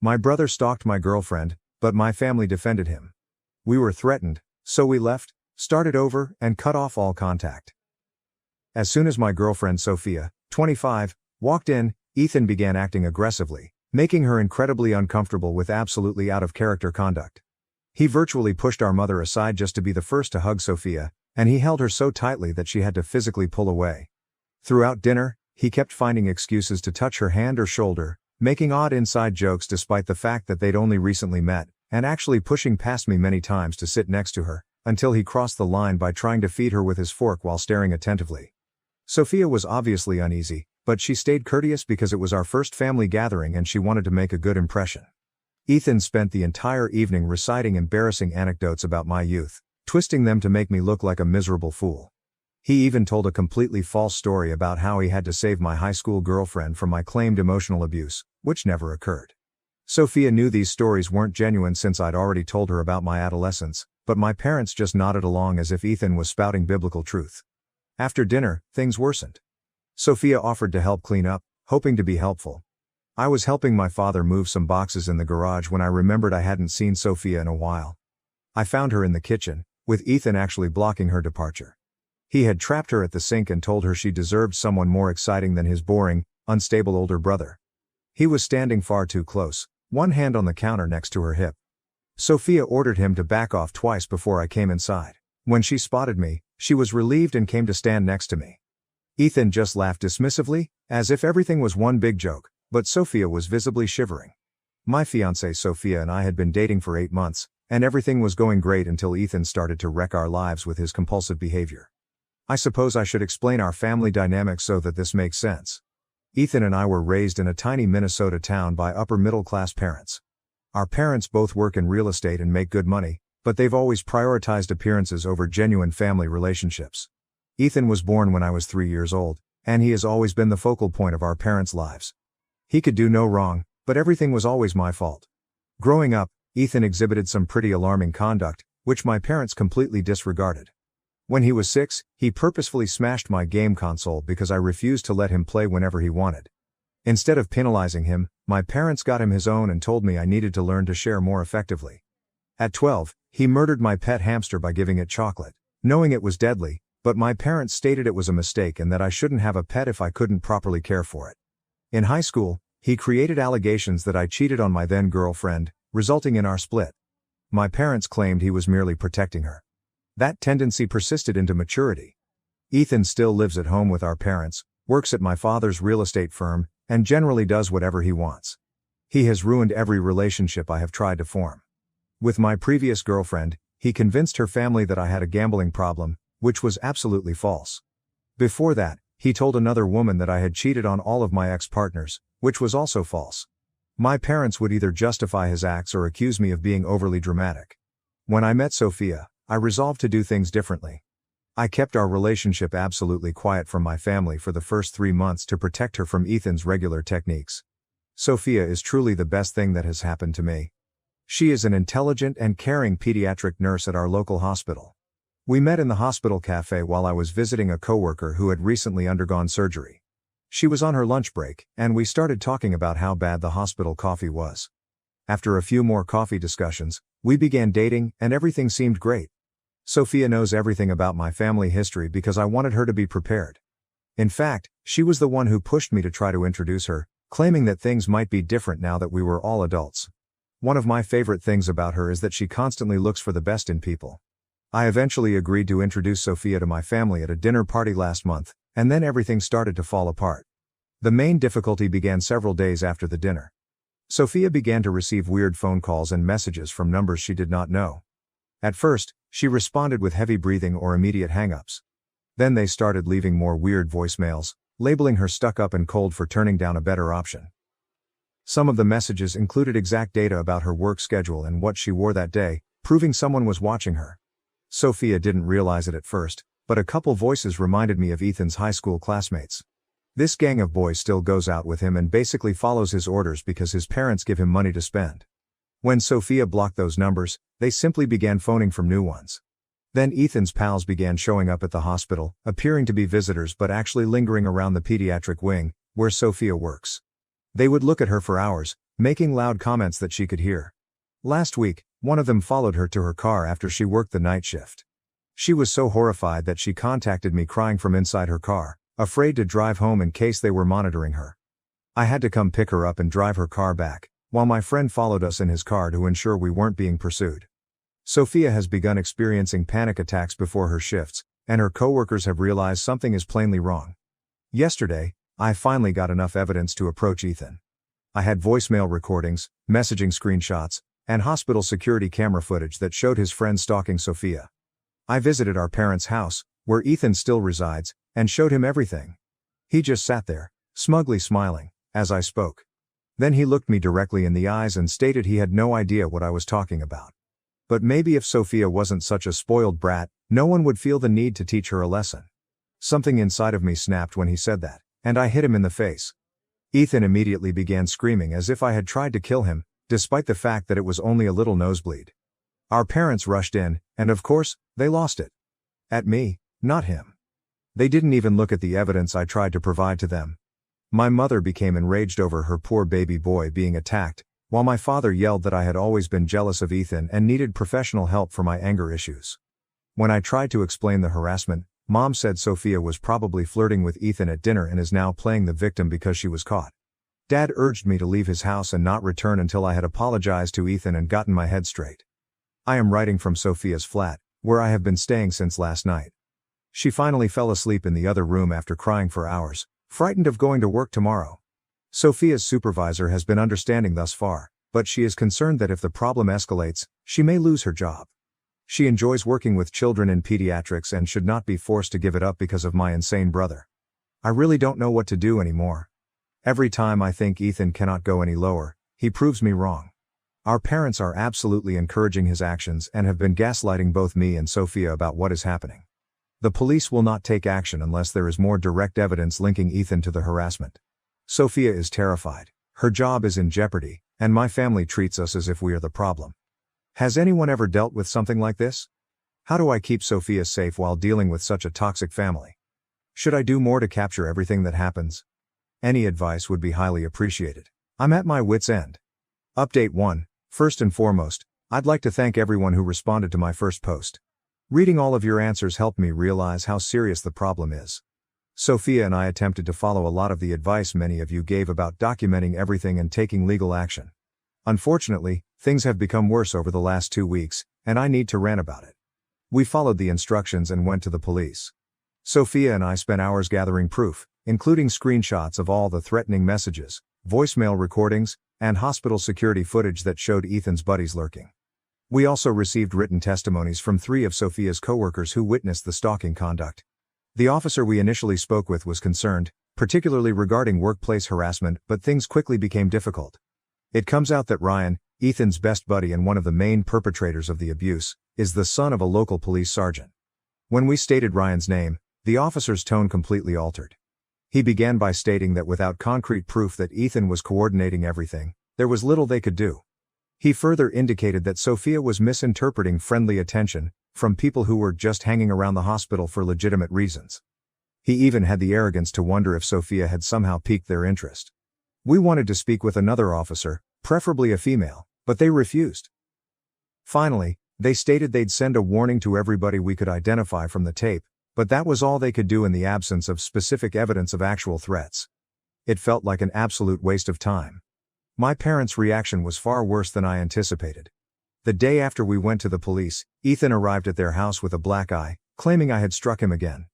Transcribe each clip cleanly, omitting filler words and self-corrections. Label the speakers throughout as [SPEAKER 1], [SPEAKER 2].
[SPEAKER 1] My brother stalked my girlfriend, but my family defended him. We were threatened, so we left, started over, and cut off all contact. As soon as my girlfriend Sophia, 25, walked in, Ethan began acting aggressively, making her incredibly uncomfortable with absolutely out-of-character conduct. He virtually pushed our mother aside just to be the first to hug Sophia, and he held her so tightly that she had to physically pull away. Throughout dinner, he kept finding excuses to touch her hand or shoulder, making odd inside jokes despite the fact that they'd only recently met, and actually pushing past me many times to sit next to her, until he crossed the line by trying to feed her with his fork while staring attentively. Sophia was obviously uneasy, but she stayed courteous because it was our first family gathering and she wanted to make a good impression. Ethan spent the entire evening reciting embarrassing anecdotes about my youth, twisting them to make me look like a miserable fool. He even told a completely false story about how he had to save my high school girlfriend from my claimed emotional abuse, which never occurred. Sophia knew these stories weren't genuine since I'd already told her about my adolescence, but my parents just nodded along as if Ethan was spouting biblical truth. After dinner, things worsened. Sophia offered to help clean up, hoping to be helpful. I was helping my father move some boxes in the garage when I remembered I hadn't seen Sophia in a while. I found her in the kitchen, with Ethan actually blocking her departure. He had trapped her at the sink and told her she deserved someone more exciting than his boring, unstable older brother. He was standing far too close, one hand on the counter next to her hip. Sophia ordered him to back off twice before I came inside. When she spotted me, she was relieved and came to stand next to me. Ethan just laughed dismissively, as if everything was one big joke, but Sophia was visibly shivering. My fiancée Sophia and I had been dating for 8 months, and everything was going great until Ethan started to wreck our lives with his compulsive behavior. I suppose I should explain our family dynamic so that this makes sense. Ethan and I were raised in a tiny Minnesota town by upper-middle-class parents. Our parents both work in real estate and make good money, but they've always prioritized appearances over genuine family relationships. Ethan was born when I was 3 years old, and he has always been the focal point of our parents' lives. He could do no wrong, but everything was always my fault. Growing up, Ethan exhibited some pretty alarming conduct, which my parents completely disregarded. When he was 6, he purposefully smashed my game console because I refused to let him play whenever he wanted. Instead of penalizing him, my parents got him his own and told me I needed to learn to share more effectively. At 12, he murdered my pet hamster by giving it chocolate, knowing it was deadly, but my parents stated it was a mistake and that I shouldn't have a pet if I couldn't properly care for it. In high school, he created allegations that I cheated on my then girlfriend, resulting in our split. My parents claimed he was merely protecting her. That tendency persisted into maturity. Ethan still lives at home with our parents, works at my father's real estate firm, and generally does whatever he wants. He has ruined every relationship I have tried to form. With my previous girlfriend, he convinced her family that I had a gambling problem, which was absolutely false. Before that, he told another woman that I had cheated on all of my ex-partners, which was also false. My parents would either justify his acts or accuse me of being overly dramatic. When I met Sophia, I resolved to do things differently. I kept our relationship absolutely quiet from my family for the first 3 months to protect her from Ethan's regular techniques. Sophia is truly the best thing that has happened to me. She is an intelligent and caring pediatric nurse at our local hospital. We met in the hospital cafe while I was visiting a coworker who had recently undergone surgery. She was on her lunch break, and we started talking about how bad the hospital coffee was. After a few more coffee discussions, we began dating, and everything seemed great. Sophia knows everything about my family history because I wanted her to be prepared. In fact, she was the one who pushed me to try to introduce her, claiming that things might be different now that we were all adults. One of my favorite things about her is that she constantly looks for the best in people. I eventually agreed to introduce Sophia to my family at a dinner party last month, and then everything started to fall apart. The main difficulty began several days after the dinner. Sophia began to receive weird phone calls and messages from numbers she did not know. At first, she responded with heavy breathing or immediate hang-ups. Then they started leaving more weird voicemails, labeling her stuck up and cold for turning down a better option. Some of the messages included exact data about her work schedule and what she wore that day, proving someone was watching her. Sophia didn't realize it at first, but a couple voices reminded me of Ethan's high school classmates. This gang of boys still goes out with him and basically follows his orders because his parents give him money to spend. When Sophia blocked those numbers, they simply began phoning from new ones. Then Ethan's pals began showing up at the hospital, appearing to be visitors but actually lingering around the pediatric wing, where Sophia works. They would look at her for hours, making loud comments that she could hear. Last week, one of them followed her to her car after she worked the night shift. She was so horrified that she contacted me crying from inside her car, afraid to drive home in case they were monitoring her. I had to come pick her up and drive her car back, while my friend followed us in his car to ensure we weren't being pursued. Sophia has begun experiencing panic attacks before her shifts, and her coworkers have realized something is plainly wrong. Yesterday, I finally got enough evidence to approach Ethan. I had voicemail recordings, messaging screenshots, and hospital security camera footage that showed his friend stalking Sophia. I visited our parents' house, where Ethan still resides, and showed him everything. He just sat there, smugly smiling, as I spoke. Then he looked me directly in the eyes and stated he had no idea what I was talking about. But maybe if Sophia wasn't such a spoiled brat, no one would feel the need to teach her a lesson. Something inside of me snapped when he said that, and I hit him in the face. Ethan immediately began screaming as if I had tried to kill him, despite the fact that it was only a little nosebleed. Our parents rushed in, and of course, they lost it. At me, not him. They didn't even look at the evidence I tried to provide to them. My mother became enraged over her poor baby boy being attacked, while my father yelled that I had always been jealous of Ethan and needed professional help for my anger issues. When I tried to explain the harassment, Mom said Sophia was probably flirting with Ethan at dinner and is now playing the victim because she was caught. Dad urged me to leave his house and not return until I had apologized to Ethan and gotten my head straight. I am writing from Sophia's flat, where I have been staying since last night. She finally fell asleep in the other room after crying for hours, frightened of going to work tomorrow. Sophia's supervisor has been understanding thus far, but she is concerned that if the problem escalates, she may lose her job. She enjoys working with children in pediatrics and should not be forced to give it up because of my insane brother. I really don't know what to do anymore. Every time I think Ethan cannot go any lower, he proves me wrong. Our parents are absolutely encouraging his actions and have been gaslighting both me and Sophia about what is happening. The police will not take action unless there is more direct evidence linking Ethan to the harassment. Sophia is terrified, her job is in jeopardy, and my family treats us as if we are the problem. Has anyone ever dealt with something like this? How do I keep Sophia safe while dealing with such a toxic family? Should I do more to capture everything that happens? Any advice would be highly appreciated. I'm at my wit's end. Update 1. First and foremost, I'd like to thank everyone who responded to my first post. Reading all of your answers helped me realize how serious the problem is. Sophia and I attempted to follow a lot of the advice many of you gave about documenting everything and taking legal action. Unfortunately, things have become worse over the last 2 weeks, and I need to rant about it. We followed the instructions and went to the police. Sophia and I spent hours gathering proof, including screenshots of all the threatening messages, voicemail recordings, and hospital security footage that showed Ethan's buddies lurking. We also received written testimonies from 3 of Sophia's coworkers who witnessed the stalking conduct. The officer we initially spoke with was concerned, particularly regarding workplace harassment, but things quickly became difficult. It comes out that Ryan, Ethan's best buddy and one of the main perpetrators of the abuse, is the son of a local police sergeant. When we stated Ryan's name, the officer's tone completely altered. He began by stating that without concrete proof that Ethan was coordinating everything, there was little they could do. He further indicated that Sophia was misinterpreting friendly attention from people who were just hanging around the hospital for legitimate reasons. He even had the arrogance to wonder if Sophia had somehow piqued their interest. We wanted to speak with another officer, preferably a female, but they refused. Finally, they stated they'd send a warning to everybody we could identify from the tape, but that was all they could do in the absence of specific evidence of actual threats. It felt like an absolute waste of time. My parents' reaction was far worse than I anticipated. The day after we went to the police, Ethan arrived at their house with a black eye, claiming I had struck him again.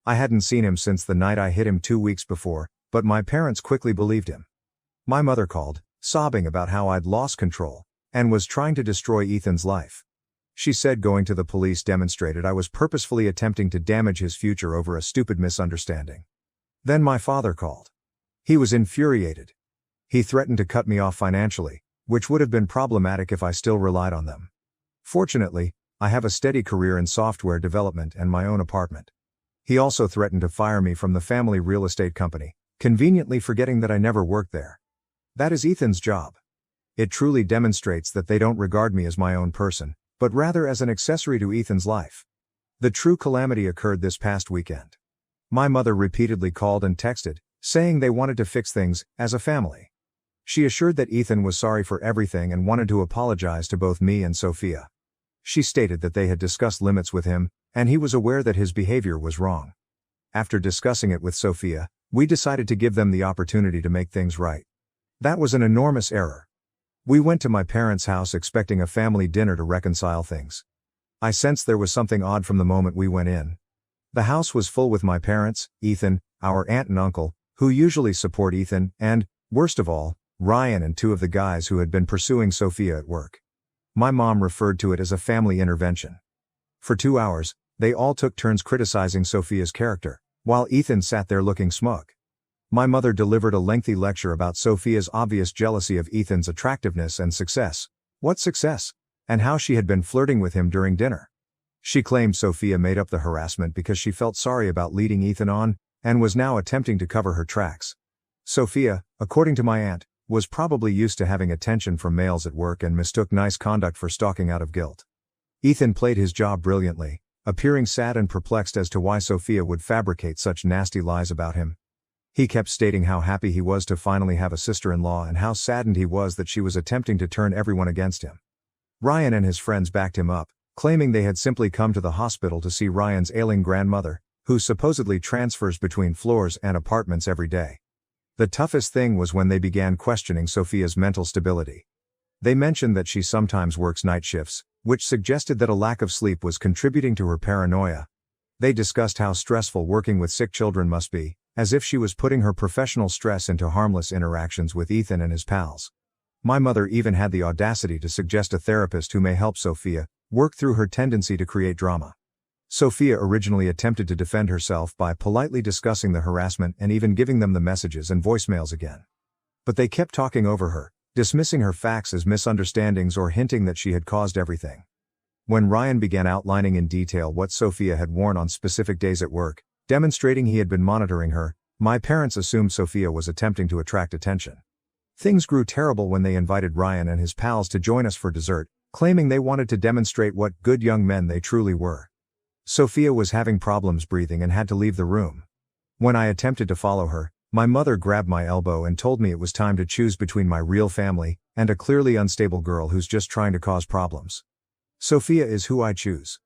[SPEAKER 1] I hadn't seen him since the night I hit him 2 weeks before, but my parents quickly believed him. My mother called, sobbing about how I'd lost control, and was trying to destroy Ethan's life. She said going to the police demonstrated I was purposefully attempting to damage his future over a stupid misunderstanding. Then my father called. He was infuriated. He threatened to cut me off financially, which would have been problematic if I still relied on them. Fortunately, I have a steady career in software development and my own apartment. He also threatened to fire me from the family real estate company, conveniently forgetting that I never worked there. That is Ethan's job. It truly demonstrates that they don't regard me as my own person, but rather as an accessory to Ethan's life. The true calamity occurred this past weekend. My mother repeatedly called and texted, saying they wanted to fix things, as a family. She assured that Ethan was sorry for everything and wanted to apologize to both me and Sophia. She stated that they had discussed limits with him, and he was aware that his behavior was wrong. After discussing it with Sophia, we decided to give them the opportunity to make things right. That was an enormous error. We went to my parents' house expecting a family dinner to reconcile things. I sensed there was something odd from the moment we went in. The house was full with my parents, Ethan, our aunt and uncle, who usually support Ethan, and, worst of all, Ryan and two of the guys who had been pursuing Sophia at work. My mom referred to it as a family intervention. For 2 hours, they all took turns criticizing Sophia's character, while Ethan sat there looking smug. My mother delivered a lengthy lecture about Sophia's obvious jealousy of Ethan's attractiveness and success. What success? And how she had been flirting with him during dinner. She claimed Sophia made up the harassment because she felt sorry about leading Ethan on, and was now attempting to cover her tracks. Sophia, according to my aunt, was probably used to having attention from males at work and mistook nice conduct for stalking out of guilt. Ethan played his job brilliantly, appearing sad and perplexed as to why Sophia would fabricate such nasty lies about him. He kept stating how happy he was to finally have a sister-in-law and how saddened he was that she was attempting to turn everyone against him. Ryan and his friends backed him up, claiming they had simply come to the hospital to see Ryan's ailing grandmother, who supposedly transfers between floors and apartments every day. The toughest thing was when they began questioning Sophia's mental stability. They mentioned that she sometimes works night shifts, which suggested that a lack of sleep was contributing to her paranoia. They discussed how stressful working with sick children must be, as if she was putting her professional stress into harmless interactions with Ethan and his pals. My mother even had the audacity to suggest a therapist who may help Sophia work through her tendency to create drama. Sophia originally attempted to defend herself by politely discussing the harassment and even giving them the messages and voicemails again. But they kept talking over her, dismissing her facts as misunderstandings or hinting that she had caused everything. When Ryan began outlining in detail what Sophia had worn on specific days at work, demonstrating he had been monitoring her, my parents assumed Sophia was attempting to attract attention. Things grew terrible when they invited Ryan and his pals to join us for dessert, claiming they wanted to demonstrate what good young men they truly were. Sophia was having problems breathing and had to leave the room. When I attempted to follow her, my mother grabbed my elbow and told me it was time to choose between my real family and a clearly unstable girl who's just trying to cause problems. Sophia is who I choose.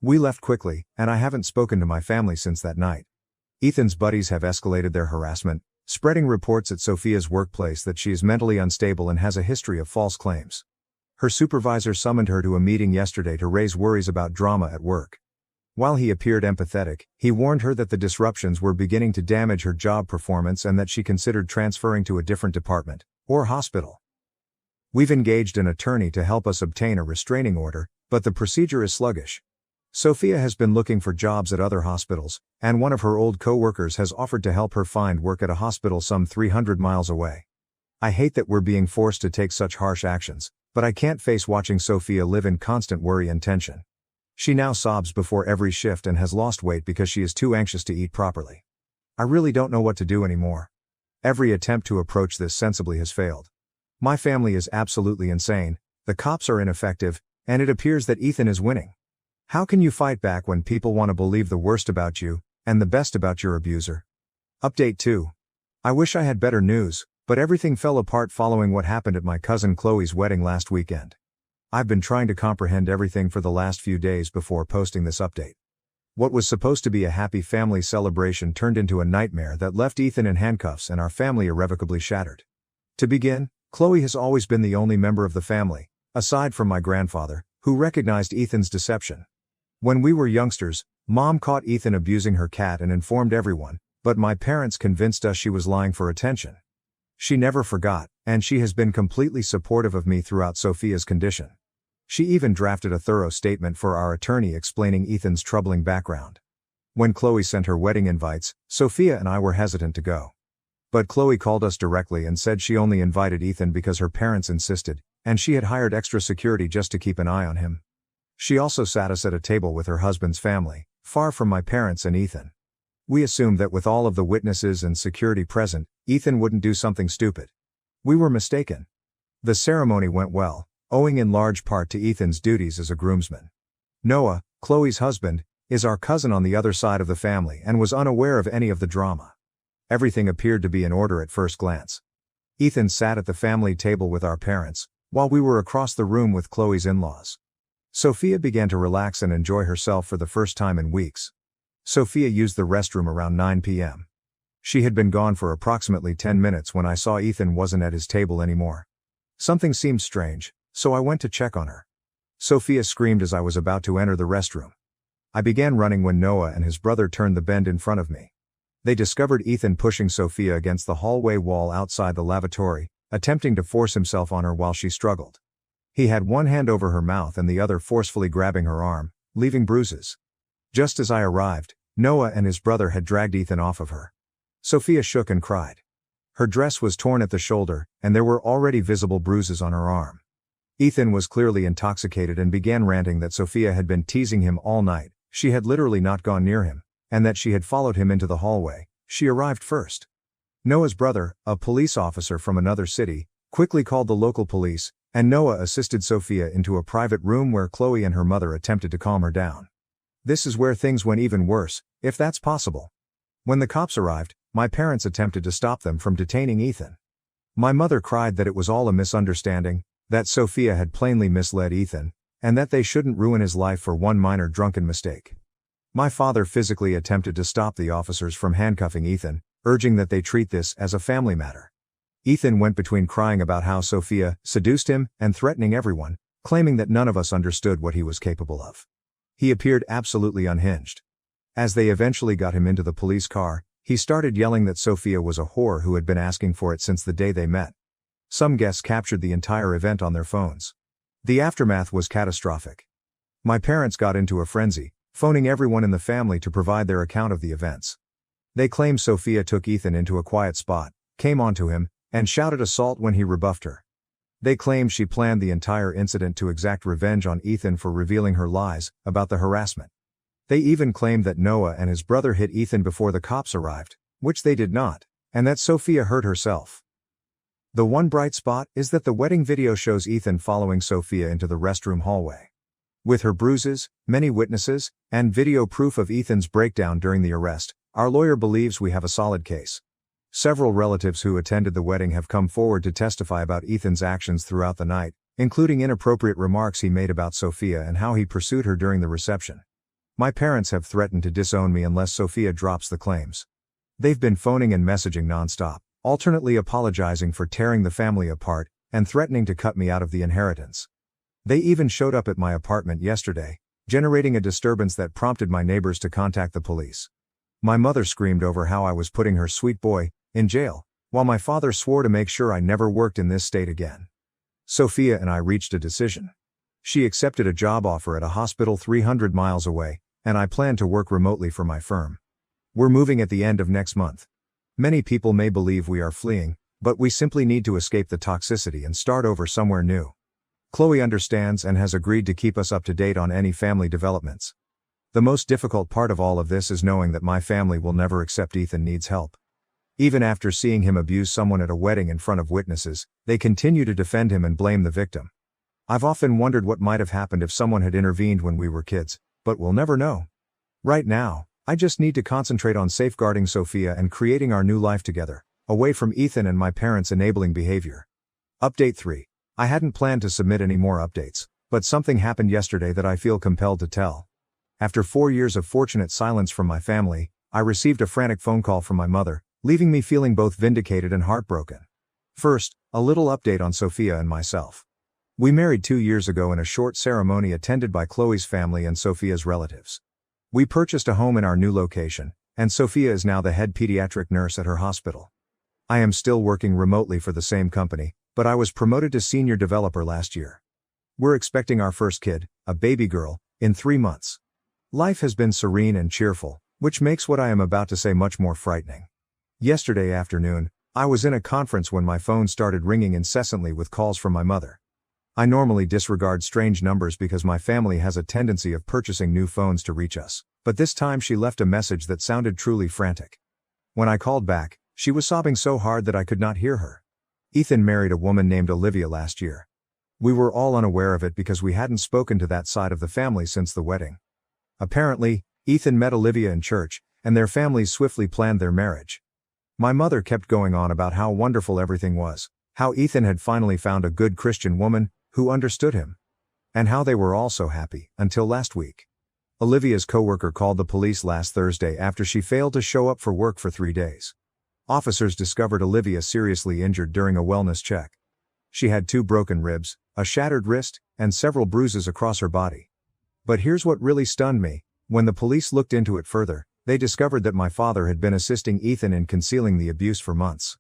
[SPEAKER 1] We left quickly, and I haven't spoken to my family since that night. Ethan's buddies have escalated their harassment, spreading reports at Sophia's workplace that she is mentally unstable and has a history of false claims. Her supervisor summoned her to a meeting yesterday to raise worries about drama at work. While he appeared empathetic, he warned her that the disruptions were beginning to damage her job performance and that she considered transferring to a different department or hospital. We've engaged an attorney to help us obtain a restraining order, but the procedure is sluggish. Sophia has been looking for jobs at other hospitals, and one of her old co-workers has offered to help her find work at a hospital some 300 miles away. I hate that we're being forced to take such harsh actions, but I can't face watching Sophia live in constant worry and tension. She now sobs before every shift and has lost weight because she is too anxious to eat properly. I really don't know what to do anymore. Every attempt to approach this sensibly has failed. My family is absolutely insane, the cops are ineffective, and it appears that Ethan is winning. How can you fight back when people want to believe the worst about you, and the best about your abuser? Update 2. I wish I had better news, but everything fell apart following what happened at my cousin Chloe's wedding last weekend. I've been trying to comprehend everything for the last few days before posting this update. What was supposed to be a happy family celebration turned into a nightmare that left Ethan in handcuffs and our family irrevocably shattered. To begin, Chloe has always been the only member of the family, aside from my grandfather, who recognized Ethan's deception. When we were youngsters, Mom caught Ethan abusing her cat and informed everyone, but my parents convinced us she was lying for attention. She never forgot, and she has been completely supportive of me throughout Sophia's condition. She even drafted a thorough statement for our attorney explaining Ethan's troubling background. When Chloe sent her wedding invites, Sophia and I were hesitant to go. But Chloe called us directly and said she only invited Ethan because her parents insisted, and she had hired extra security just to keep an eye on him. She also sat us at a table with her husband's family, far from my parents and Ethan. We assumed that with all of the witnesses and security present, Ethan wouldn't do something stupid. We were mistaken. The ceremony went well, owing in large part to Ethan's duties as a groomsman. Noah, Chloe's husband, is our cousin on the other side of the family and was unaware of any of the drama. Everything appeared to be in order at first glance. Ethan sat at the family table with our parents, while we were across the room with Chloe's in-laws. Sophia began to relax and enjoy herself for the first time in weeks. Sophia used the restroom around 9 p.m. She had been gone for approximately 10 minutes when I saw Ethan wasn't at his table anymore. Something seemed strange, so I went to check on her. Sophia screamed as I was about to enter the restroom. I began running when Noah and his brother turned the bend in front of me. They discovered Ethan pushing Sophia against the hallway wall outside the lavatory, attempting to force himself on her while she struggled. He had one hand over her mouth and the other forcefully grabbing her arm, leaving bruises. Just as I arrived, Noah and his brother had dragged Ethan off of her. Sophia shook and cried. Her dress was torn at the shoulder, and there were already visible bruises on her arm. Ethan was clearly intoxicated and began ranting that Sophia had been teasing him all night, she had literally not gone near him, and that she had followed him into the hallway. She arrived first. Noah's brother, a police officer from another city, quickly called the local police, and Noah assisted Sophia into a private room where Chloe and her mother attempted to calm her down. This is where things went even worse, if that's possible. When the cops arrived, my parents attempted to stop them from detaining Ethan. My mother cried that it was all a misunderstanding, that Sophia had plainly misled Ethan, and that they shouldn't ruin his life for one minor drunken mistake. My father physically attempted to stop the officers from handcuffing Ethan, urging that they treat this as a family matter. Ethan went between crying about how Sophia seduced him and threatening everyone, claiming that none of us understood what he was capable of. He appeared absolutely unhinged. As they eventually got him into the police car, he started yelling that Sophia was a whore who had been asking for it since the day they met. Some guests captured the entire event on their phones. The aftermath was catastrophic. My parents got into a frenzy, phoning everyone in the family to provide their account of the events. They claimed Sophia took Ethan into a quiet spot, came onto him, and shouted assault when he rebuffed her. They claimed she planned the entire incident to exact revenge on Ethan for revealing her lies about the harassment. They even claimed that Noah and his brother hit Ethan before the cops arrived, which they did not, and that Sophia hurt herself. The one bright spot is that the wedding video shows Ethan following Sophia into the restroom hallway. With her bruises, many witnesses, and video proof of Ethan's breakdown during the arrest, our lawyer believes we have a solid case. Several relatives who attended the wedding have come forward to testify about Ethan's actions throughout the night, including inappropriate remarks he made about Sophia and how he pursued her during the reception. My parents have threatened to disown me unless Sophia drops the claims. They've been phoning and messaging nonstop, alternately apologizing for tearing the family apart, and threatening to cut me out of the inheritance. They even showed up at my apartment yesterday, generating a disturbance that prompted my neighbors to contact the police. My mother screamed over how I was putting her sweet boy in jail, while my father swore to make sure I never worked in this state again. Sophia and I reached a decision. She accepted a job offer at a hospital 300 miles away, and I plan to work remotely for my firm. We're moving at the end of next month. Many people may believe we are fleeing, but we simply need to escape the toxicity and start over somewhere new. Chloe understands and has agreed to keep us up to date on any family developments. The most difficult part of all of this is knowing that my family will never accept Ethan needs help. Even after seeing him abuse someone at a wedding in front of witnesses, they continue to defend him and blame the victim. I've often wondered what might have happened if someone had intervened when we were kids, but we'll never know. Right now, I just need to concentrate on safeguarding Sophia and creating our new life together, away from Ethan and my parents' enabling behavior. Update 3. I hadn't planned to submit any more updates, but something happened yesterday that I feel compelled to tell. After 4 years of fortunate silence from my family, I received a frantic phone call from my mother, leaving me feeling both vindicated and heartbroken. First, a little update on Sophia and myself. We married 2 years ago in a short ceremony attended by Chloe's family and Sophia's relatives. We purchased a home in our new location, and Sophia is now the head pediatric nurse at her hospital. I am still working remotely for the same company, but I was promoted to senior developer last year. We're expecting our first kid, a baby girl, in 3 months. Life has been serene and cheerful, which makes what I am about to say much more frightening. Yesterday afternoon, I was in a conference when my phone started ringing incessantly with calls from my mother. I normally disregard strange numbers because my family has a tendency of purchasing new phones to reach us, but this time she left a message that sounded truly frantic. When I called back, she was sobbing so hard that I could not hear her. Ethan married a woman named Olivia last year. We were all unaware of it because we hadn't spoken to that side of the family since the wedding. Apparently, Ethan met Olivia in church, and their families swiftly planned their marriage. My mother kept going on about how wonderful everything was, how Ethan had finally found a good Christian woman who understood him, and how they were all so happy, until last week. Olivia's coworker called the police last Thursday after she failed to show up for work for 3 days. Officers discovered Olivia seriously injured during a wellness check. She had 2 broken ribs, a shattered wrist, and several bruises across her body. But here's what really stunned me: when the police looked into it further, they discovered that my father had been assisting Ethan in concealing the abuse for months.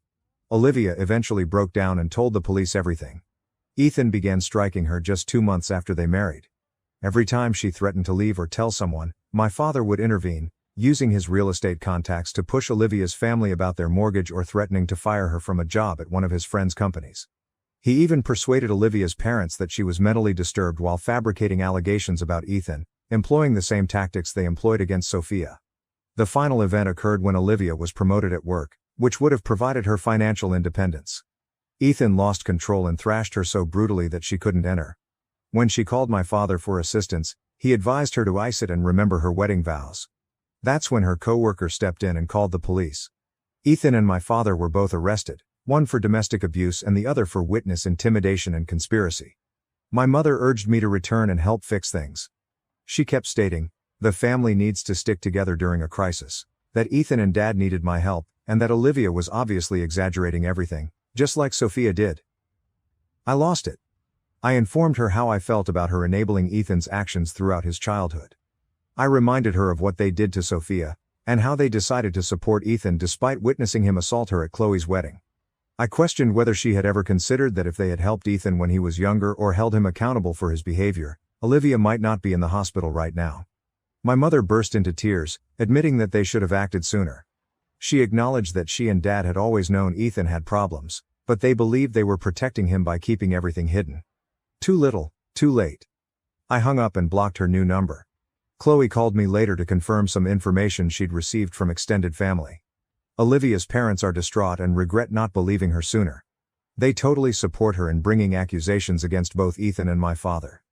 [SPEAKER 1] Olivia eventually broke down and told the police everything. Ethan began striking her just 2 months after they married. Every time she threatened to leave or tell someone, my father would intervene, using his real estate contacts to push Olivia's family about their mortgage or threatening to fire her from a job at one of his friends' companies. He even persuaded Olivia's parents that she was mentally disturbed while fabricating allegations about Ethan, employing the same tactics they employed against Sophia. The final event occurred when Olivia was promoted at work, which would have provided her financial independence. Ethan lost control and thrashed her so brutally that she couldn't enter. When she called my father for assistance, he advised her to ice it and remember her wedding vows. That's when her coworker stepped in and called the police. Ethan and my father were both arrested, one for domestic abuse and the other for witness intimidation and conspiracy. My mother urged me to return and help fix things. She kept stating, "The family needs to stick together during a crisis," that Ethan and Dad needed my help, and that Olivia was obviously exaggerating everything, just like Sophia did. I lost it. I informed her how I felt about her enabling Ethan's actions throughout his childhood. I reminded her of what they did to Sophia, and how they decided to support Ethan despite witnessing him assault her at Chloe's wedding. I questioned whether she had ever considered that if they had helped Ethan when he was younger or held him accountable for his behavior, Olivia might not be in the hospital right now. My mother burst into tears, admitting that they should have acted sooner. She acknowledged that she and Dad had always known Ethan had problems, but they believed they were protecting him by keeping everything hidden. Too little, too late. I hung up and blocked her new number. Chloe called me later to confirm some information she'd received from extended family. Olivia's parents are distraught and regret not believing her sooner. They totally support her in bringing accusations against both Ethan and my father.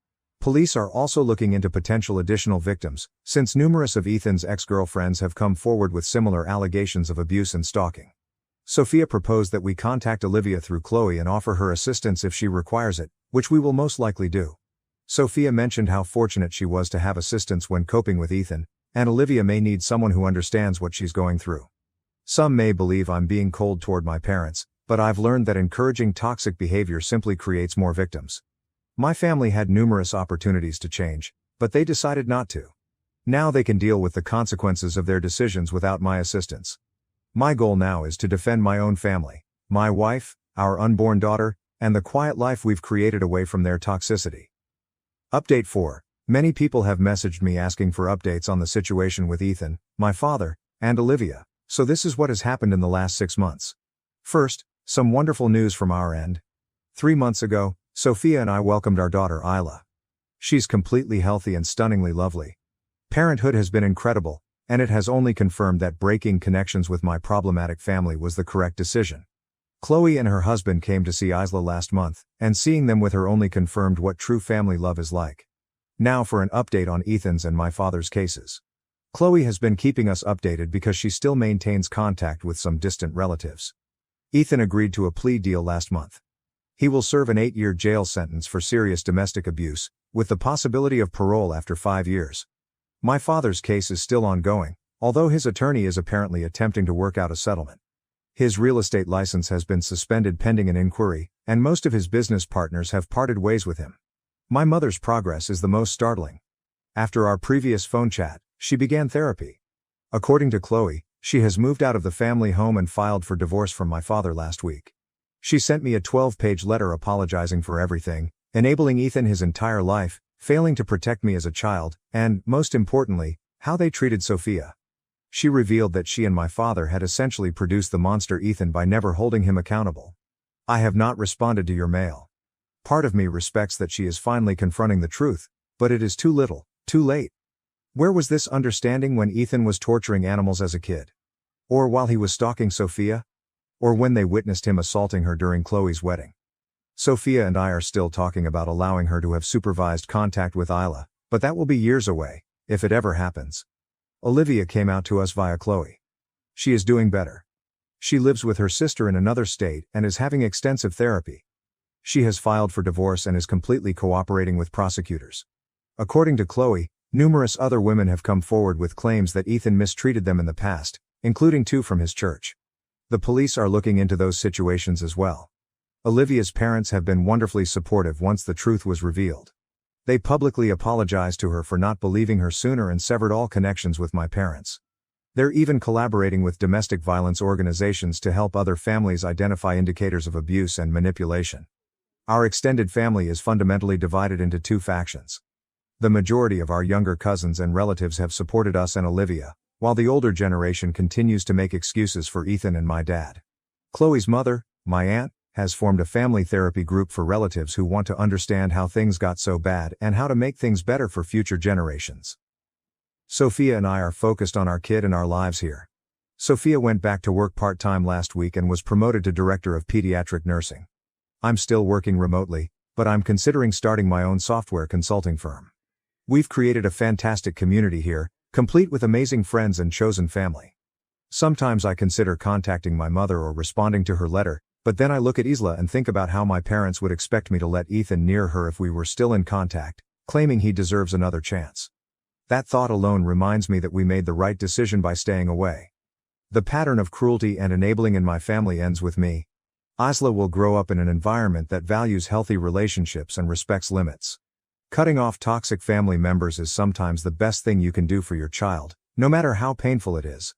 [SPEAKER 1] Police are also looking into potential additional victims, since numerous of Ethan's ex-girlfriends have come forward with similar allegations of abuse and stalking. Sophia proposed that we contact Olivia through Chloe and offer her assistance if she requires it, which we will most likely do. Sophia mentioned how fortunate she was to have assistance when coping with Ethan, and Olivia may need someone who understands what she's going through. Some may believe I'm being cold toward my parents, but I've learned that encouraging toxic behavior simply creates more victims. My family had numerous opportunities to change, but they decided not to. Now they can deal with the consequences of their decisions without my assistance. My goal now is to defend my own family, my wife, our unborn daughter, and the quiet life we've created away from their toxicity. Update 4. Many people have messaged me asking for updates on the situation with Ethan, my father, and Olivia. So this is what has happened in the last 6 months. First, some wonderful news from our end. 3 months ago, Sophia and I welcomed our daughter Aita. She's completely healthy and stunningly lovely. Parenthood has been incredible, and it has only confirmed that breaking connections with my problematic family was the correct decision. Chloe and her husband came to see Aita last month, and seeing them with her only confirmed what true family love is like. Now for an update on Ethan's and my father's cases. Chloe has been keeping us updated because she still maintains contact with some distant relatives. Ethan agreed to a plea deal last month. He will serve an 8-year jail sentence for serious domestic abuse, with the possibility of parole after 5 years. My father's case is still ongoing, although his attorney is apparently attempting to work out a settlement. His real estate license has been suspended pending an inquiry, and most of his business partners have parted ways with him. My mother's progress is the most startling. After our previous phone chat, she began therapy. According to Chloe, she has moved out of the family home and filed for divorce from my father last week. She sent me a 12-page letter apologizing for everything, enabling Ethan his entire life, failing to protect me as a child, and, most importantly, how they treated Sophia. She revealed that she and my father had essentially produced the monster Ethan by never holding him accountable. I have not responded to your mail. Part of me respects that she is finally confronting the truth, but it is too little, too late. Where was this understanding when Ethan was torturing animals as a kid? Or while he was stalking Sophia? Or when they witnessed him assaulting her during Chloe's wedding? Sophia and I are still talking about allowing her to have supervised contact with Aita, but that will be years away, if it ever happens. Olivia came out to us via Chloe. She is doing better. She lives with her sister in another state and is having extensive therapy. She has filed for divorce and is completely cooperating with prosecutors. According to Chloe, numerous other women have come forward with claims that Ethan mistreated them in the past, including 2 from his church. The police are looking into those situations as well. Olivia's parents have been wonderfully supportive once the truth was revealed. They publicly apologized to her for not believing her sooner and severed all connections with my parents. They're even collaborating with domestic violence organizations to help other families identify indicators of abuse and manipulation. Our extended family is fundamentally divided into 2 factions. The majority of our younger cousins and relatives have supported us and Olivia, while the older generation continues to make excuses for Ethan and my dad. Chloe's mother, my aunt, has formed a family therapy group for relatives who want to understand how things got so bad and how to make things better for future generations. Sophia and I are focused on our kid and our lives here. Sophia went back to work part-time last week and was promoted to director of pediatric nursing. I'm still working remotely, but I'm considering starting my own software consulting firm. We've created a fantastic community here, complete with amazing friends and chosen family. Sometimes I consider contacting my mother or responding to her letter, but then I look at Isla and think about how my parents would expect me to let Ethan near her if we were still in contact, claiming he deserves another chance. That thought alone reminds me that we made the right decision by staying away. The pattern of cruelty and enabling in my family ends with me. Isla will grow up in an environment that values healthy relationships and respects limits. Cutting off toxic family members is sometimes the best thing you can do for your child, no matter how painful it is.